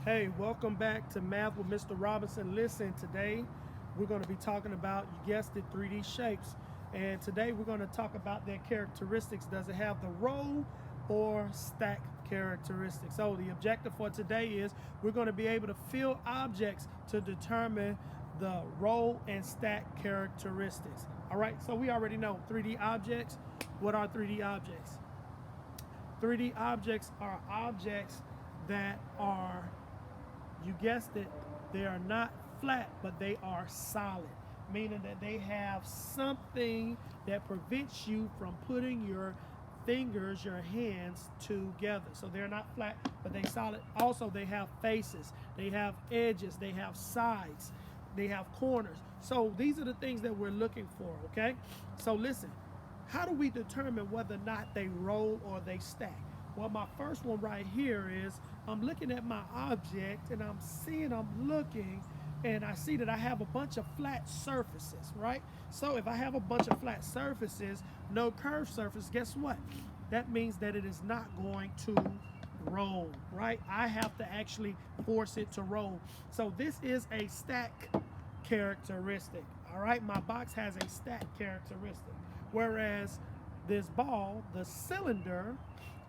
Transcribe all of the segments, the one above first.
Hey, welcome back to Math with Mr. Robinson. Listen, today we're going to be talking about, you guessed it, 3D shapes. And today we're going to talk about their characteristics. Does it have the roll or stack characteristics? So the objective for today is we're going to be able to fill objects to determine the roll and stack characteristics. All right, so we already know 3D objects. What are 3D objects? 3D objects are objects that are, you guessed it, they are not flat, but they are solid, meaning that they have something that prevents you from putting your fingers, your hands together. So they're not flat, but they solid. Also, they have faces, they have edges, they have sides, they have corners. So these are the things that we're looking for, okay? So listen, how do we determine whether or not they roll or they stack? Well, my first one right here is I'm looking at my object and I'm looking and I see that I have a bunch of flat surfaces, right? So if I have a bunch of flat surfaces, no curved surface, guess what? That means that it is not going to roll, right? I have to actually force it to roll. So this is a stack characteristic, all right? My box has a stack characteristic, whereas this ball, the cylinder,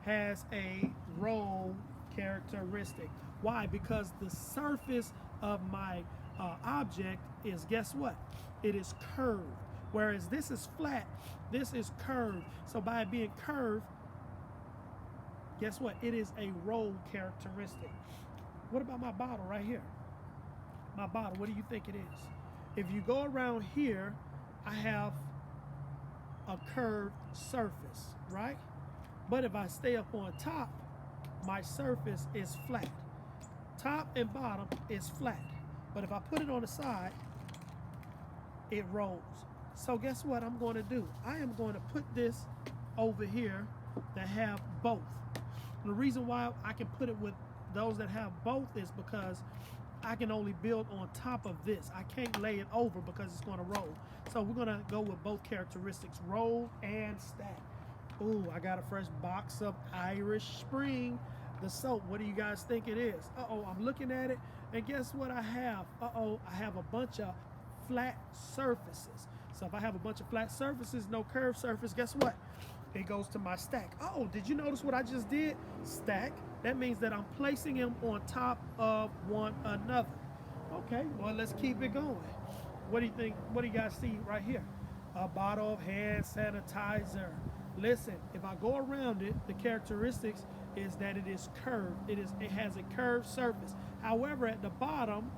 has a roll characteristic. Why? Because the surface of my object is, guess what? It is curved. Whereas this is flat, this is curved. So by it being curved, guess what? It is a roll characteristic. What about my bottle right here? My bottle, what do you think it is? If you go around here, I have a curved surface, right? But if I stay up on top, my surface is flat. Top and bottom is flat. But if I put it on the side, it rolls. So guess what I'm going to do? I am going to put this over here that have both. And the reason why I can put it with those that have both is because I can only build on top of this. I can't lay it over because it's going to roll. So we're going to go with both characteristics, roll and stack. Ooh, I got a fresh box of Irish Spring, the soap. What do you guys think it is? Uh-oh, I'm looking at it, and guess what I have? Uh-oh, I have a bunch of flat surfaces. So if I have a bunch of flat surfaces, no curved surface, guess what? It goes to my stack. Oh, did you notice what I just did? Stack. That means that I'm placing them on top of one another. Okay, well, let's keep it going. What do you think? What do you guys see right here? A bottle of hand sanitizer. Listen, if I go around it, the characteristics is that it is curved. It has a curved surface. However, at the bottom,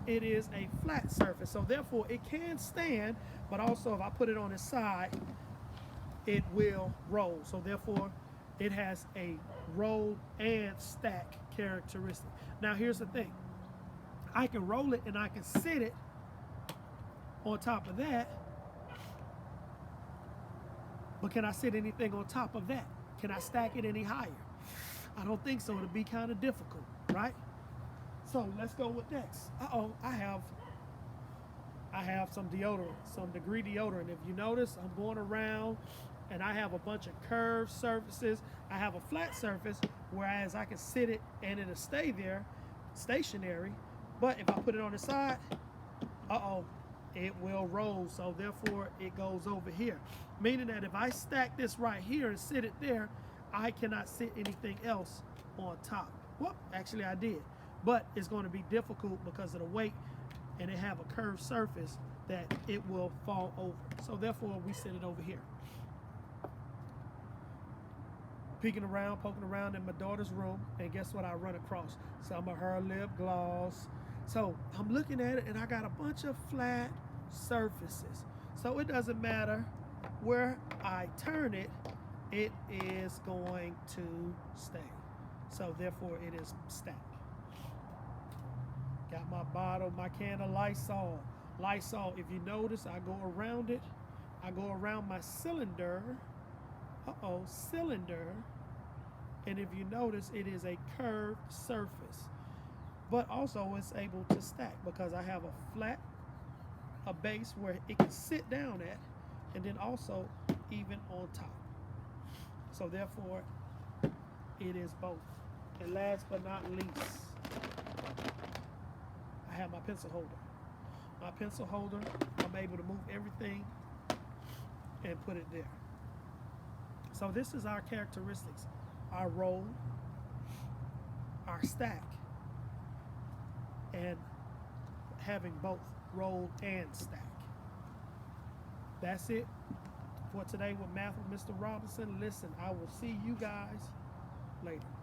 it is a flat surface. So therefore, it can stand, but also if I put it on its side, it will roll. So therefore, it has a roll and stack characteristic. Now, here's the thing. I can roll it and I can sit it on top of that. But can I sit anything on top of that? Can I stack it any higher? I don't think so. It'll be kind of difficult, right? So let's go with next. Uh-oh, I have some deodorant, some Degree deodorant. If you notice, I'm going around and I have a bunch of curved surfaces. I have a flat surface, whereas I can sit it and it'll stay there, stationary. But if I put it on the side, uh-oh, it will roll. So therefore, it goes over here. Meaning that if I stack this right here and sit it there, I cannot sit anything else on top. Well, actually I did. But it's going to be difficult because of the weight and it have a curved surface that it will fall over. So therefore, we sit it over here. Peeking around, poking around in my daughter's room, and guess what I run across? Some of her lip gloss. So I'm looking at it and I got a bunch of flat surfaces. So it doesn't matter where I turn it, it is going to stay. So therefore it is stacked. Got my bottle, my can of Lysol. Lysol, if you notice, I go around it. I go around my cylinder. Uh-oh, cylinder. And if you notice, it is a curved surface. But also it's able to stack because I have a base where it can sit down at, and then also even on top. So therefore, it is both. And last but not least, pencil holder. My pencil holder, I'm able to move everything and put it there. So this is our characteristics: our roll, our stack, and having both roll and stack. That's it for today with Math with Mr. Robinson. Listen, I will see you guys later.